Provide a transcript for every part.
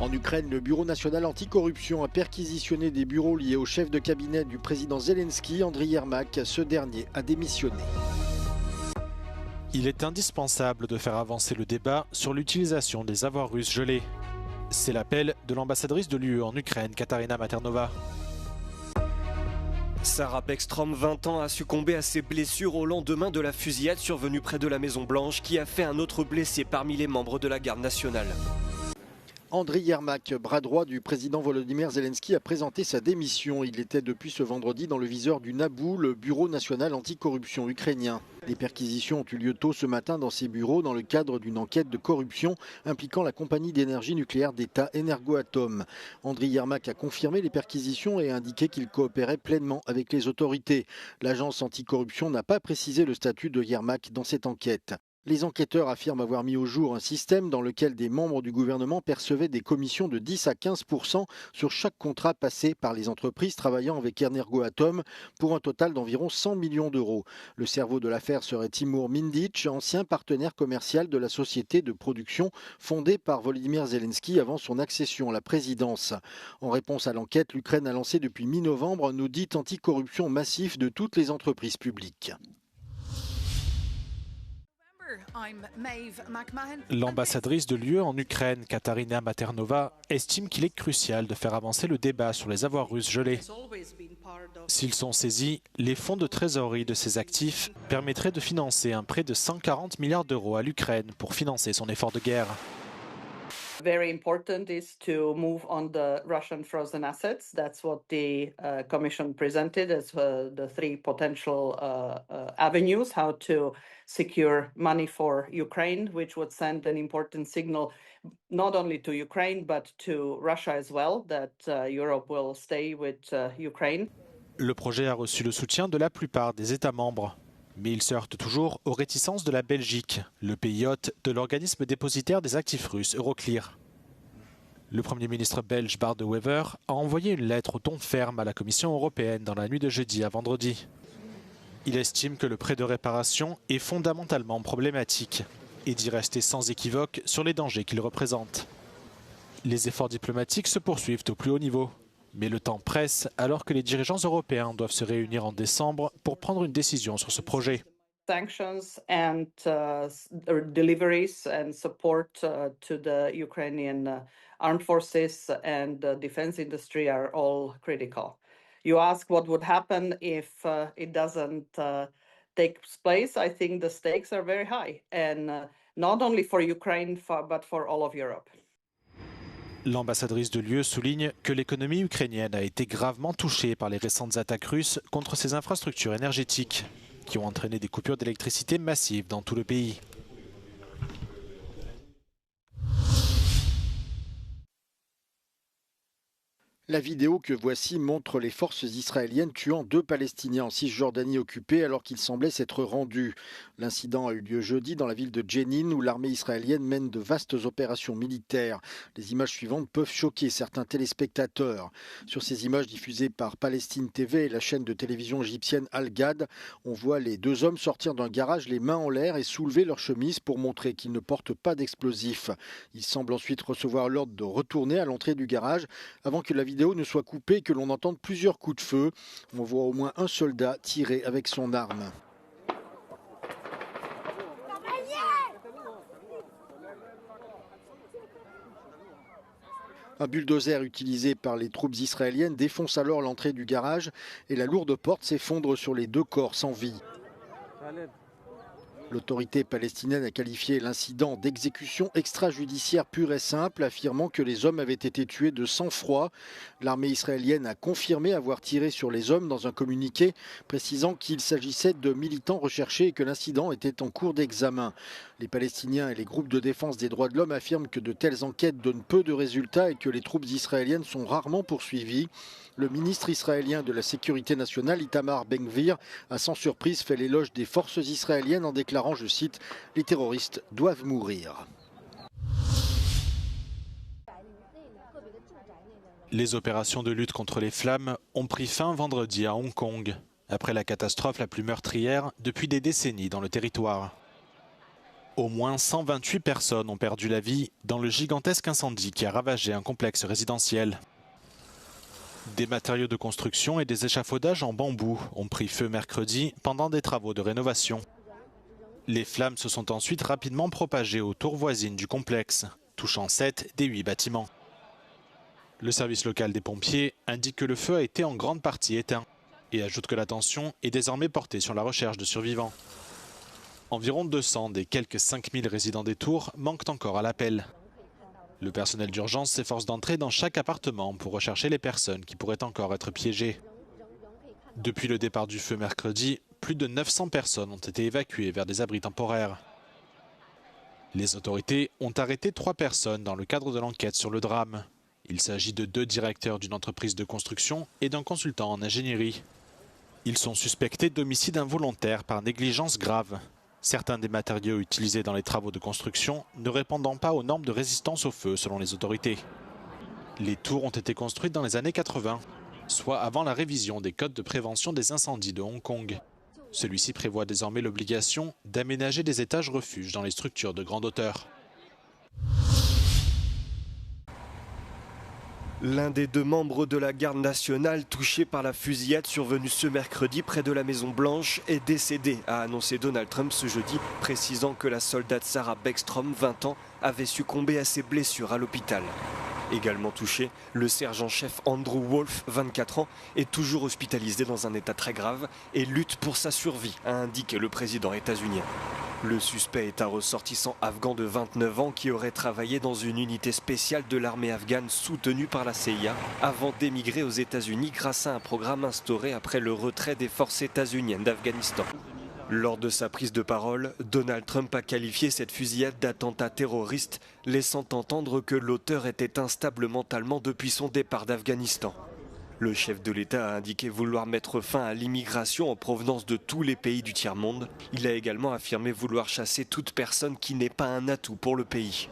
En Ukraine, le Bureau national anticorruption a perquisitionné des bureaux liés au chef de cabinet du président Zelensky, Andriy Yermak. Ce dernier a démissionné. Il est indispensable de faire avancer le débat sur l'utilisation des avoirs russes gelés. C'est l'appel de l'ambassadrice de l'UE en Ukraine, Katarina Maternova. Sarah Beckstrom, 20 ans, a succombé à ses blessures au lendemain de la fusillade survenue près de la Maison-Blanche qui a fait un autre blessé parmi les membres de la garde nationale. Andriy Yermak, bras droit du président Volodymyr Zelensky, a présenté sa démission. Il était depuis ce vendredi dans le viseur du NABU, le Bureau national anticorruption ukrainien. Des perquisitions ont eu lieu tôt ce matin dans ces bureaux dans le cadre d'une enquête de corruption impliquant la compagnie d'énergie nucléaire d'État Energoatom. Andriy Yermak a confirmé les perquisitions et a indiqué qu'il coopérait pleinement avec les autorités. L'agence anticorruption n'a pas précisé le statut de Yermak dans cette enquête. Les enquêteurs affirment avoir mis au jour un système dans lequel des membres du gouvernement percevaient des commissions de 10 à 15% sur chaque contrat passé par les entreprises travaillant avec Energoatom pour un total d'environ 100 millions d'euros. Le cerveau de l'affaire serait Timur Mindic, ancien partenaire commercial de la société de production fondée par Volodymyr Zelensky avant son accession à la présidence. En réponse à l'enquête, l'Ukraine a lancé depuis mi-novembre un audit anticorruption massif de toutes les entreprises publiques. L'ambassadrice de l'UE en Ukraine, Katarina Maternova, estime qu'il est crucial de faire avancer le débat sur les avoirs russes gelés. S'ils sont saisis, les fonds de trésorerie de ces actifs permettraient de financer un prêt de 140 milliards d'euros à l'Ukraine pour financer son effort de guerre. Very important is to move on the Russian frozen assets. That's what the Commission presented as the three potential avenues how to secure money for Ukraine, which would send an important signal not only to Ukraine but to Russia as well that Europe will stay with Ukraine. Le projet a reçu le soutien de la plupart des États membres. Mais il se heurte toujours aux réticences de la Belgique, le pays hôte de l'organisme dépositaire des actifs russes Euroclear. Le Premier ministre belge Bart De Wever a envoyé une lettre au ton ferme à la Commission européenne dans la nuit de jeudi à vendredi. Il estime que le prêt de réparation est fondamentalement problématique et dit rester sans équivoque sur les dangers qu'il représente. Les efforts diplomatiques se poursuivent au plus haut niveau. Mais le temps presse alors que les dirigeants européens doivent se réunir en décembre pour prendre une décision sur ce projet. Sanctions and deliveries and support to the Ukrainian armed forces and the defense industry are all critical. You ask what would happen if it doesn't take place. I think the stakes are very high, and not only for Ukraine but for all of Europe. L'ambassadrice de l'UE souligne que l'économie ukrainienne a été gravement touchée par les récentes attaques russes contre ses infrastructures énergétiques, qui ont entraîné des coupures d'électricité massives dans tout le pays. La vidéo que voici montre les forces israéliennes tuant 2 Palestiniens en Cisjordanie occupée alors qu'ils semblaient s'être rendus. L'incident a eu lieu jeudi dans la ville de Jenin où l'armée israélienne mène de vastes opérations militaires. Les images suivantes peuvent choquer certains téléspectateurs. Sur ces images diffusées par Palestine TV et la chaîne de télévision égyptienne Al-Ghad, on voit les 2 hommes sortir d'un garage les mains en l'air et soulever leur chemise pour montrer qu'ils ne portent pas d'explosifs. Ils semblent ensuite recevoir l'ordre de retourner à l'entrée du garage avant que la vidéo ne soit coupée et que l'on entende plusieurs coups de feu. On voit au moins un soldat tirer avec son arme. Un bulldozer utilisé par les troupes israéliennes défonce alors l'entrée du garage et la lourde porte s'effondre sur les 2 corps sans vie. L'autorité palestinienne a qualifié l'incident d'exécution extrajudiciaire pure et simple, affirmant que les hommes avaient été tués de sang-froid. L'armée israélienne a confirmé avoir tiré sur les hommes dans un communiqué, précisant qu'il s'agissait de militants recherchés et que l'incident était en cours d'examen. Les Palestiniens et les groupes de défense des droits de l'homme affirment que de telles enquêtes donnent peu de résultats et que les troupes israéliennes sont rarement poursuivies. Le ministre israélien de la Sécurité nationale, Itamar Ben-Gvir, a sans surprise fait l'éloge des forces israéliennes en déclarant, je cite, « Les terroristes doivent mourir ». Les opérations de lutte contre les flammes ont pris fin vendredi à Hong Kong, après la catastrophe la plus meurtrière depuis des décennies dans le territoire. Au moins 128 personnes ont perdu la vie dans le gigantesque incendie qui a ravagé un complexe résidentiel. Des matériaux de construction et des échafaudages en bambou ont pris feu mercredi pendant des travaux de rénovation. Les flammes se sont ensuite rapidement propagées aux tours voisines du complexe, touchant 7 des 8 bâtiments. Le service local des pompiers indique que le feu a été en grande partie éteint et ajoute que l'attention est désormais portée sur la recherche de survivants. Environ 200 des quelques 5000 résidents des tours manquent encore à l'appel. Le personnel d'urgence s'efforce d'entrer dans chaque appartement pour rechercher les personnes qui pourraient encore être piégées. Depuis le départ du feu mercredi, plus de 900 personnes ont été évacuées vers des abris temporaires. Les autorités ont arrêté 3 personnes dans le cadre de l'enquête sur le drame. Il s'agit de 2 directeurs d'une entreprise de construction et d'un consultant en ingénierie. Ils sont suspectés d'homicide involontaire par négligence grave. Certains des matériaux utilisés dans les travaux de construction ne répondant pas aux normes de résistance au feu selon les autorités. Les tours ont été construites dans les années 80, soit avant la révision des codes de prévention des incendies de Hong Kong. Celui-ci prévoit désormais l'obligation d'aménager des étages refuges dans les structures de grande hauteur. L'un des 2 membres de la garde nationale touché par la fusillade survenue ce mercredi près de la Maison Blanche est décédé, a annoncé Donald Trump ce jeudi, précisant que la soldate Sarah Beckstrom, 20 ans, avait succombé à ses blessures à l'hôpital. Également touché, le sergent-chef Andrew Wolf, 24 ans, est toujours hospitalisé dans un état très grave et lutte pour sa survie, a indiqué le président états-unien. Le suspect est un ressortissant afghan de 29 ans qui aurait travaillé dans une unité spéciale de l'armée afghane soutenue par la CIA avant d'émigrer aux États-Unis grâce à un programme instauré après le retrait des forces états-uniennes d'Afghanistan. Lors de sa prise de parole, Donald Trump a qualifié cette fusillade d'attentat terroriste, laissant entendre que l'auteur était instable mentalement depuis son départ d'Afghanistan. Le chef de l'État a indiqué vouloir mettre fin à l'immigration en provenance de tous les pays du tiers-monde. Il a également affirmé vouloir chasser toute personne qui n'est pas un atout pour le pays.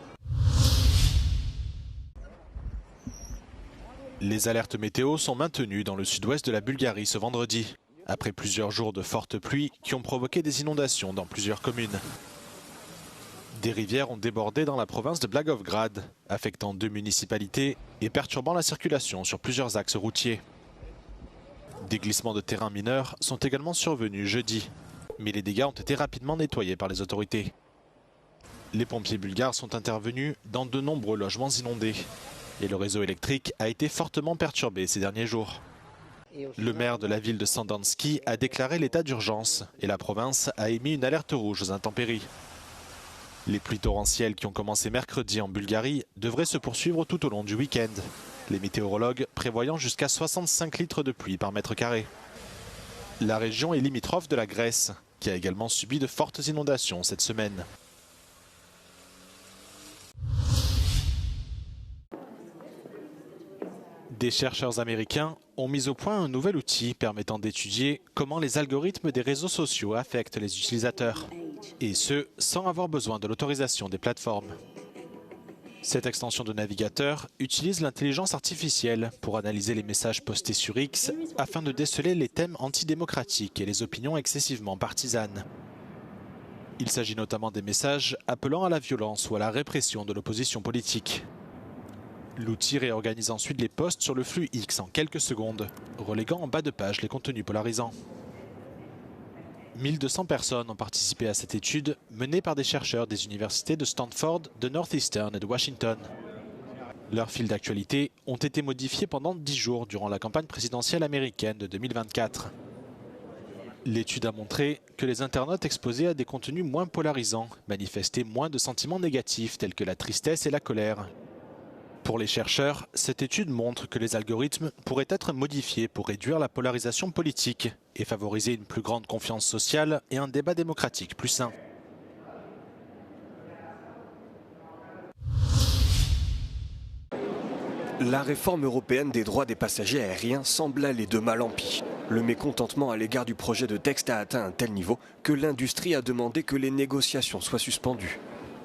Les alertes météo sont maintenues dans le sud-ouest de la Bulgarie ce vendredi, après plusieurs jours de fortes pluies qui ont provoqué des inondations dans plusieurs communes. Des rivières ont débordé dans la province de Blagoevgrad, affectant 2 municipalités et perturbant la circulation sur plusieurs axes routiers. Des glissements de terrain mineurs sont également survenus jeudi, mais les dégâts ont été rapidement nettoyés par les autorités. Les pompiers bulgares sont intervenus dans de nombreux logements inondés et le réseau électrique a été fortement perturbé ces derniers jours. Le maire de la ville de Sandanski a déclaré l'état d'urgence et la province a émis une alerte rouge aux intempéries. Les pluies torrentielles qui ont commencé mercredi en Bulgarie devraient se poursuivre tout au long du week-end, les météorologues prévoyant jusqu'à 65 litres de pluie par mètre carré. La région est limitrophe de la Grèce, qui a également subi de fortes inondations cette semaine. Des chercheurs américains ont mis au point un nouvel outil permettant d'étudier comment les algorithmes des réseaux sociaux affectent les utilisateurs. Et ce, sans avoir besoin de l'autorisation des plateformes. Cette extension de navigateur utilise l'intelligence artificielle pour analyser les messages postés sur X afin de déceler les thèmes antidémocratiques et les opinions excessivement partisanes. Il s'agit notamment des messages appelant à la violence ou à la répression de l'opposition politique. L'outil réorganise ensuite les posts sur le flux X en quelques secondes, reléguant en bas de page les contenus polarisants. 1200 personnes ont participé à cette étude menée par des chercheurs des universités de Stanford, de Northeastern et de Washington. Leurs fils d'actualité ont été modifiés pendant 10 jours durant la campagne présidentielle américaine de 2024. L'étude a montré que les internautes exposés à des contenus moins polarisants manifestaient moins de sentiments négatifs tels que la tristesse et la colère. Pour les chercheurs, cette étude montre que les algorithmes pourraient être modifiés pour réduire la polarisation politique et favoriser une plus grande confiance sociale et un débat démocratique plus sain. La réforme européenne des droits des passagers aériens semble aller de mal en pis. Le mécontentement à l'égard du projet de texte a atteint un tel niveau que l'industrie a demandé que les négociations soient suspendues.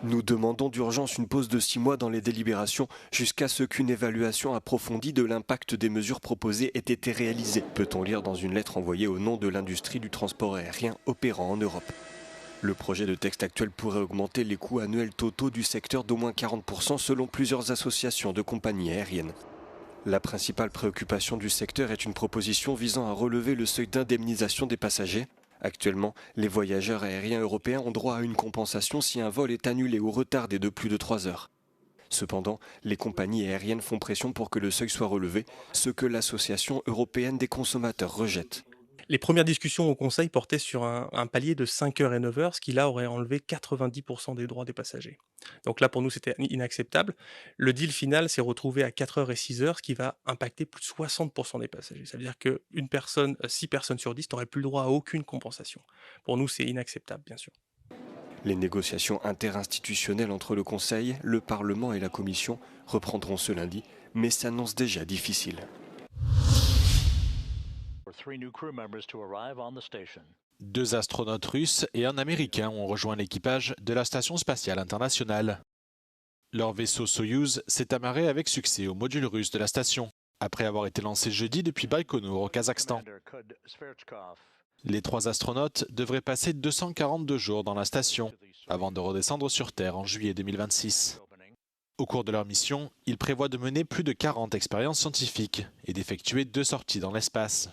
Nous demandons d'urgence une pause de 6 mois dans les délibérations jusqu'à ce qu'une évaluation approfondie de l'impact des mesures proposées ait été réalisée, peut-on lire dans une lettre envoyée au nom de l'industrie du transport aérien opérant en Europe. Le projet de texte actuel pourrait augmenter les coûts annuels totaux du secteur d'au moins 40% selon plusieurs associations de compagnies aériennes. La principale préoccupation du secteur est une proposition visant à relever le seuil d'indemnisation des passagers. Actuellement, les voyageurs aériens européens ont droit à une compensation si un vol est annulé ou retardé de plus de 3 heures. Cependant, les compagnies aériennes font pression pour que le seuil soit relevé, ce que l'Association européenne des consommateurs rejette. Les premières discussions au Conseil portaient sur un palier de 5 heures et 9 heures, ce qui là aurait enlevé 90% des droits des passagers. Donc là, pour nous, c'était inacceptable. Le deal final s'est retrouvé à 4 heures et 6 heures, ce qui va impacter plus de 60% des passagers. Ça veut dire que 6 personnes sur 10 n'auraient plus le droit à aucune compensation. Pour nous, c'est inacceptable, bien sûr. Les négociations interinstitutionnelles entre le Conseil, le Parlement et la Commission reprendront ce lundi, mais s'annoncent déjà difficiles. Deux astronautes russes et un Américain ont rejoint l'équipage de la Station spatiale internationale. Leur vaisseau Soyouz s'est amarré avec succès au module russe de la station, après avoir été lancé jeudi depuis Baïkonour au Kazakhstan. Les 3 astronautes devraient passer 242 jours dans la station, avant de redescendre sur Terre en juillet 2026. Au cours de leur mission, ils prévoient de mener plus de 40 expériences scientifiques et d'effectuer 2 sorties dans l'espace.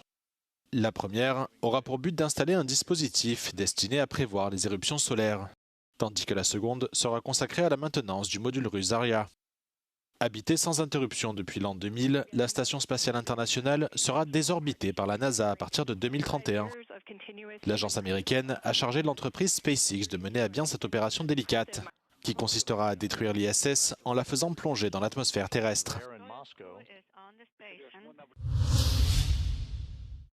La première aura pour but d'installer un dispositif destiné à prévoir les éruptions solaires, tandis que la seconde sera consacrée à la maintenance du module russe Zarya. Habitée sans interruption depuis l'an 2000, la Station spatiale internationale sera désorbitée par la NASA à partir de 2031. L'agence américaine a chargé l'entreprise SpaceX de mener à bien cette opération délicate, qui consistera à détruire l'ISS en la faisant plonger dans l'atmosphère terrestre.